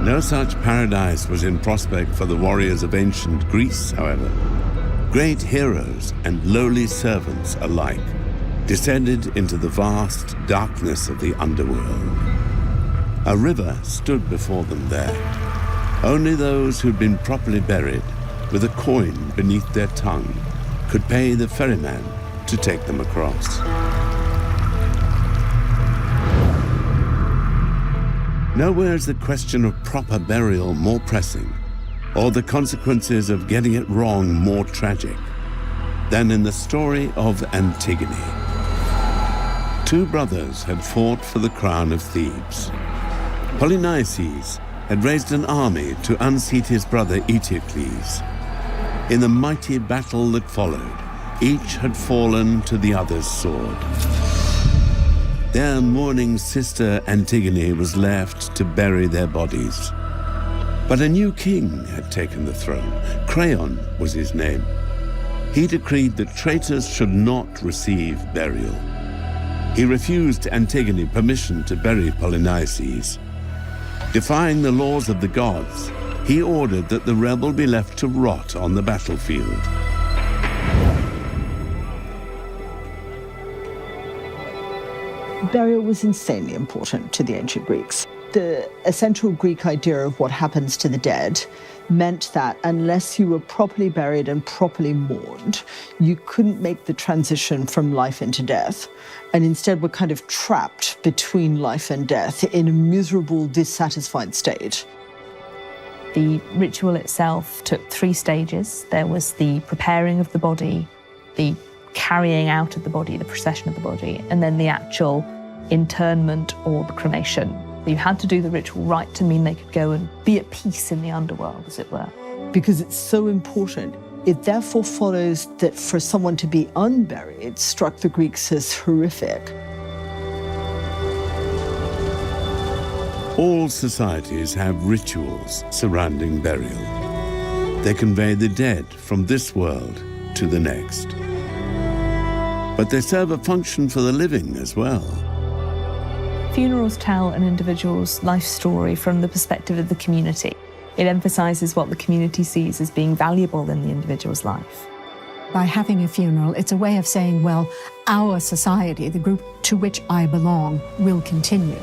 No such paradise was in prospect for the warriors of ancient Greece, however. Great heroes and lowly servants alike descended into the vast darkness of the underworld. A river stood before them there. Only those who'd been properly buried, with a coin beneath their tongue, could pay the ferryman to take them across. Nowhere is the question of proper burial more pressing, or the consequences of getting it wrong more tragic, than in the story of Antigone. Two brothers had fought for the crown of Thebes. Polynices had raised an army to unseat his brother Eteocles. In the mighty battle that followed, each had fallen to the other's sword. Their mourning sister Antigone was left to bury their bodies. But a new king had taken the throne. Creon was his name. He decreed that traitors should not receive burial. He refused Antigone permission to bury Polynices. Defying the laws of the gods, he ordered that the rebel be left to rot on the battlefield. Burial was insanely important to the ancient Greeks. The essential Greek idea of what happens to the dead meant that unless you were properly buried and properly mourned, you couldn't make the transition from life into death, and instead were kind of trapped between life and death in a miserable, dissatisfied state. The ritual itself took 3 stages. There was the preparing of the body, the carrying out of the body, the procession of the body, and then the actual internment or the cremation. You had to do the ritual right to mean they could go and be at peace in the underworld, as it were. Because it's so important, it therefore follows that for someone to be unburied struck the Greeks as horrific. All societies have rituals surrounding burial. They convey the dead from this world to the next. But they serve a function for the living as well. Funerals tell an individual's life story from the perspective of the community. It emphasises what the community sees as being valuable in the individual's life. By having a funeral, it's a way of saying, well, our society, the group to which I belong, will continue.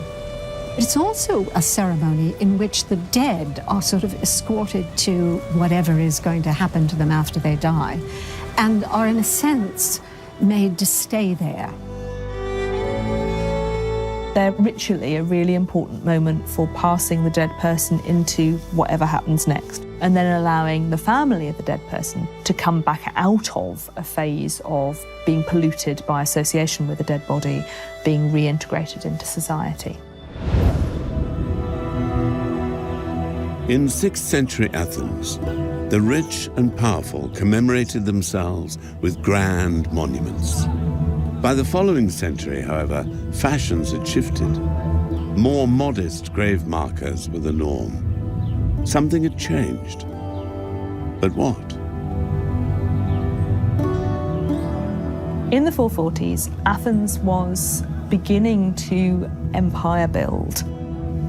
It's also a ceremony in which the dead are sort of escorted to whatever is going to happen to them after they die, and are, in a sense, made to stay there. They're ritually a really important moment for passing the dead person into whatever happens next, and then allowing the family of the dead person to come back out of a phase of being polluted by association with the dead body, being reintegrated into society. In 6th century Athens, the rich and powerful commemorated themselves with grand monuments. By the following century, however, fashions had shifted. More modest grave markers were the norm. Something had changed. But what? In the 440s, Athens was beginning to empire build.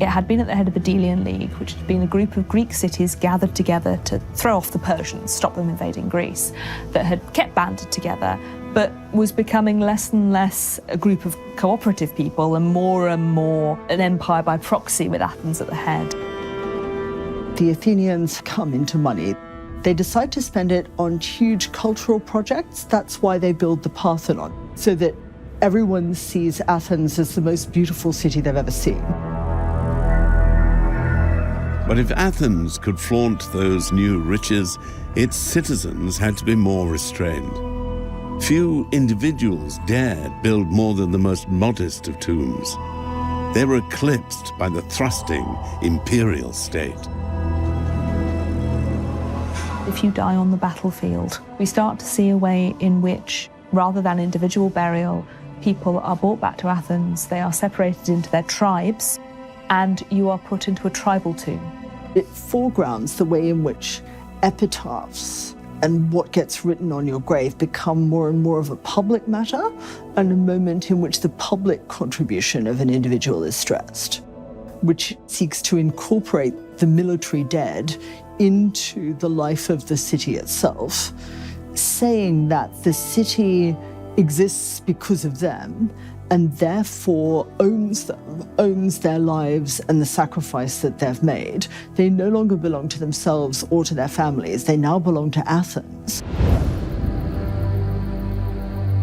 It had been at the head of the Delian League, which had been a group of Greek cities gathered together to throw off the Persians, stop them invading Greece, that had kept banded together, but was becoming less and less a group of cooperative people and more an empire by proxy with Athens at the head. The Athenians come into money. They decide to spend it on huge cultural projects. That's why they build the Parthenon, so that everyone sees Athens as the most beautiful city they've ever seen. But if Athens could flaunt those new riches, its citizens had to be more restrained. Few individuals dared build more than the most modest of tombs. They were eclipsed by the thrusting imperial state. If you die on the battlefield, we start to see a way in which, rather than individual burial, people are brought back to Athens, they are separated into their tribes, and you are put into a tribal tomb. It foregrounds the way in which epitaphs and what gets written on your grave become more and more of a public matter, and a moment in which the public contribution of an individual is stressed, which seeks to incorporate the military dead into the life of the city itself, saying that the city exists because of them and therefore owns them, owns their lives and the sacrifice that they've made. They no longer belong to themselves or to their families. They now belong to Athens.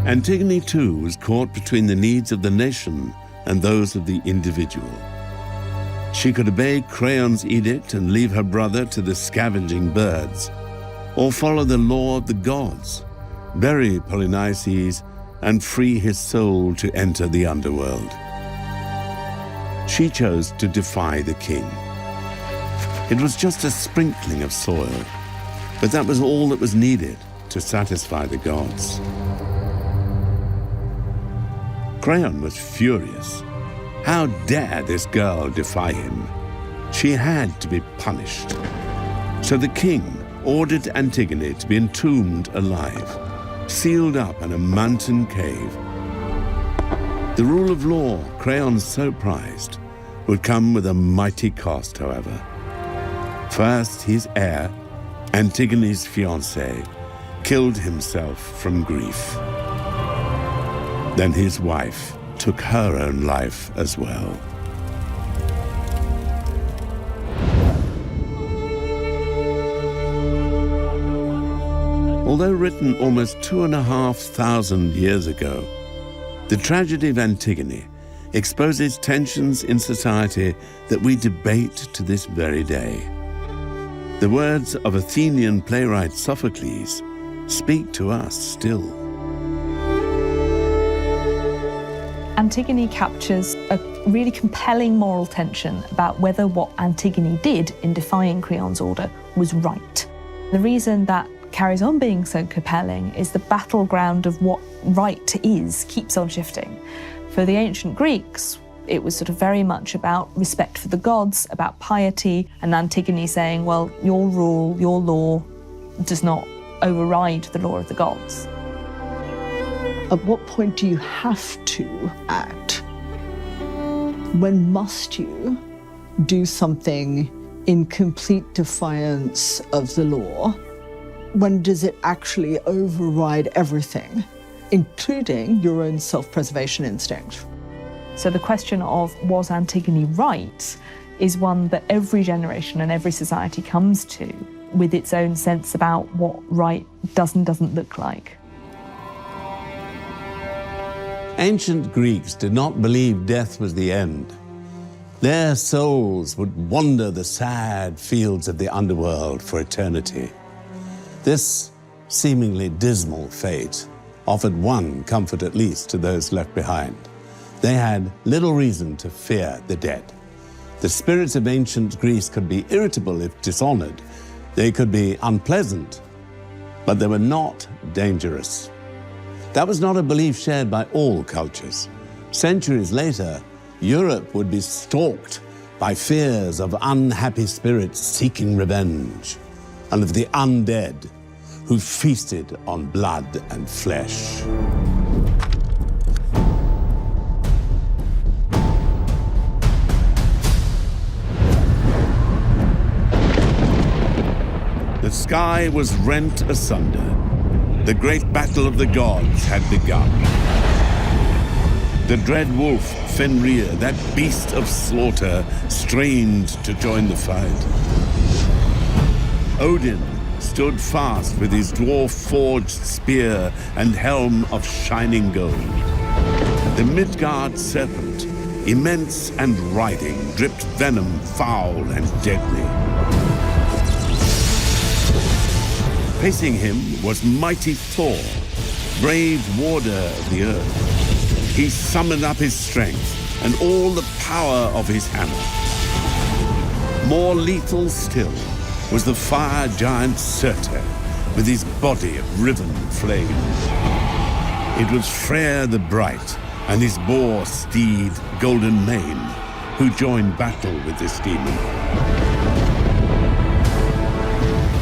Antigone, too, was caught between the needs of the nation and those of the individual. She could obey Creon's edict and leave her brother to the scavenging birds, or follow the law of the gods, bury Polynices, and free his soul to enter the underworld. She chose to defy the king. It was just a sprinkling of soil, but that was all that was needed to satisfy the gods. Creon was furious. How dare this girl defy him? She had to be punished. So the king ordered Antigone to be entombed alive, sealed up in a mountain cave. The rule of law Creon so prized would come with a mighty cost, however. First, his heir, Antigone's fiancé, killed himself from grief. Then his wife took her own life as well. Although written almost 2,500 years ago, the tragedy of Antigone exposes tensions in society that we debate to this very day. The words of Athenian playwright Sophocles speak to us still. Antigone captures a really compelling moral tension about whether what Antigone did in defying Creon's order was right. The reason that carries on being so compelling is the battleground of what right is keeps on shifting. For the ancient Greeks, it was sort of very much about respect for the gods, about piety, and Antigone saying, well, your rule, your law does not override the law of the gods. At what point do you have to act? When must you do something in complete defiance of the law? When does it actually override everything, including your own self-preservation instinct? So the question of was Antigone right is one that every generation and every society comes to with its own sense about what right does and doesn't look like. Ancient Greeks did not believe death was the end. Their souls would wander the sad fields of the underworld for eternity. This seemingly dismal fate offered one comfort at least to those left behind. They had little reason to fear the dead. The spirits of ancient Greece could be irritable if dishonored. They could be unpleasant, but they were not dangerous. That was not a belief shared by all cultures. Centuries later, Europe would be stalked by fears of unhappy spirits seeking revenge, and of the undead who feasted on blood and flesh. The sky was rent asunder. The great battle of the gods had begun. The dread wolf, Fenrir, that beast of slaughter, strained to join the fight. Odin stood fast with his dwarf-forged spear and helm of shining gold. The Midgard serpent, immense and writhing, dripped venom foul and deadly. Facing him was mighty Thor, brave warder of the earth. He summoned up his strength and all the power of his hammer. More lethal still was the fire giant Surtur, with his body of riven flame. It was Freyr the Bright and his boar steed Golden Mane who joined battle with this demon.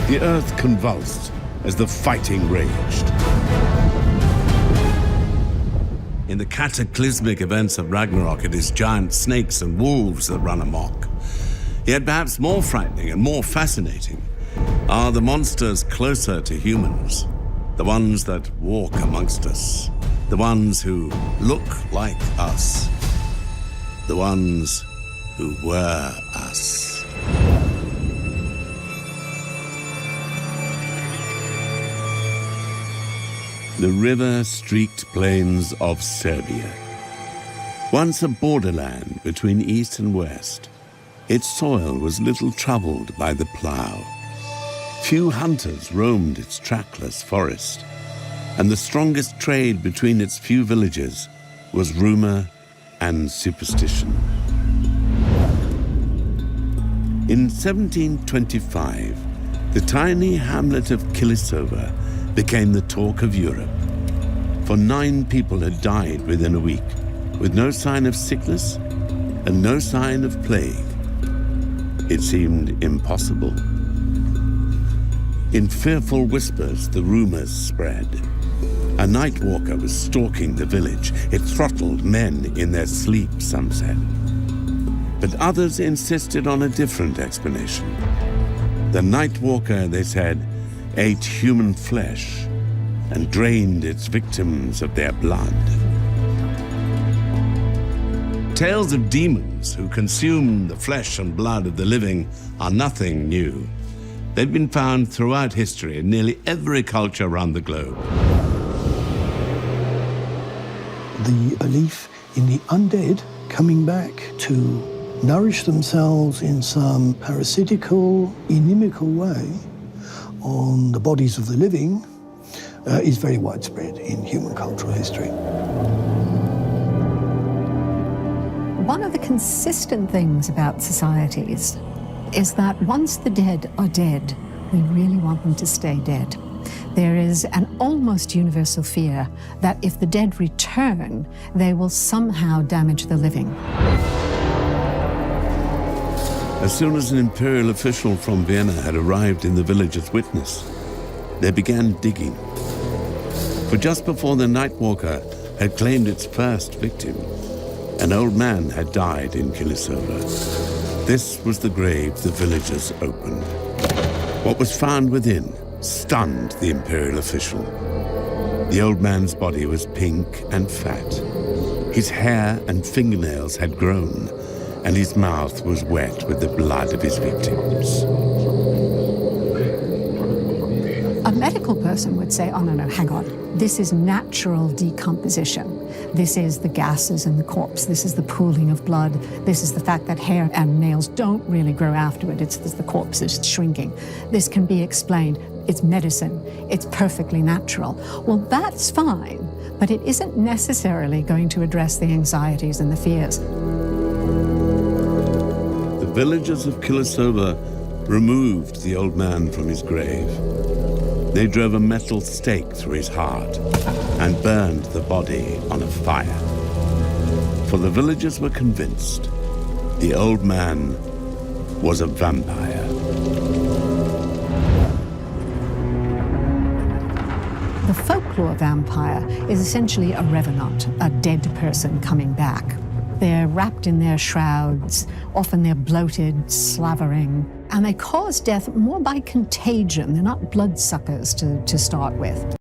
The earth convulsed as the fighting raged. In the cataclysmic events of Ragnarok, it is giant snakes and wolves that run amok. Yet perhaps more frightening and more fascinating are the monsters closer to humans, the ones that walk amongst us, the ones who look like us, the ones who were us. The river-streaked plains of Serbia. Once a borderland between east and west, its soil was little troubled by the plough. Few hunters roamed its trackless forest, and the strongest trade between its few villages was rumor and superstition. In 1725, the tiny hamlet of Kilisova became the talk of Europe. For 9 people had died within a week, with no sign of sickness and no sign of plague. It seemed impossible. In fearful whispers, the rumors spread. A night walker was stalking the village. It throttled men in their sleep, some said. But others insisted on a different explanation. The night walker, they said, ate human flesh and drained its victims of their blood. Tales of demons who consume the flesh and blood of the living are nothing new. They've been found throughout history in nearly every culture around the globe. The belief in the undead coming back to nourish themselves in some parasitical, inimical way on the bodies of the living is very widespread in human cultural history. One of the consistent things about societies is that once the dead are dead, we really want them to stay dead. There is an almost universal fear that if the dead return, they will somehow damage the living. As soon as an imperial official from Vienna had arrived in the village as witness, they began digging. For just before the Nightwalker had claimed its first victim, an old man had died in Kilisova. This was the grave the villagers opened. What was found within stunned the imperial official. The old man's body was pink and fat. His hair and fingernails had grown, and his mouth was wet with the blood of his victims. A medical person would say, oh, no, hang on. This is natural decomposition. This is the gases in the corpse. This is the pooling of blood. This is the fact that hair and nails don't really grow afterward. It's the corpse is shrinking. This can be explained. It's medicine. It's perfectly natural. Well, that's fine, but it isn't necessarily going to address the anxieties and the fears. The villagers of Kilisova removed the old man from his grave. They drove a metal stake through his heart and burned the body on a fire. For the villagers were convinced the old man was a vampire. The folklore vampire is essentially a revenant, a dead person coming back. They're wrapped in their shrouds, often they're bloated, slavering, and they cause death more by contagion. They're not bloodsuckers to start with.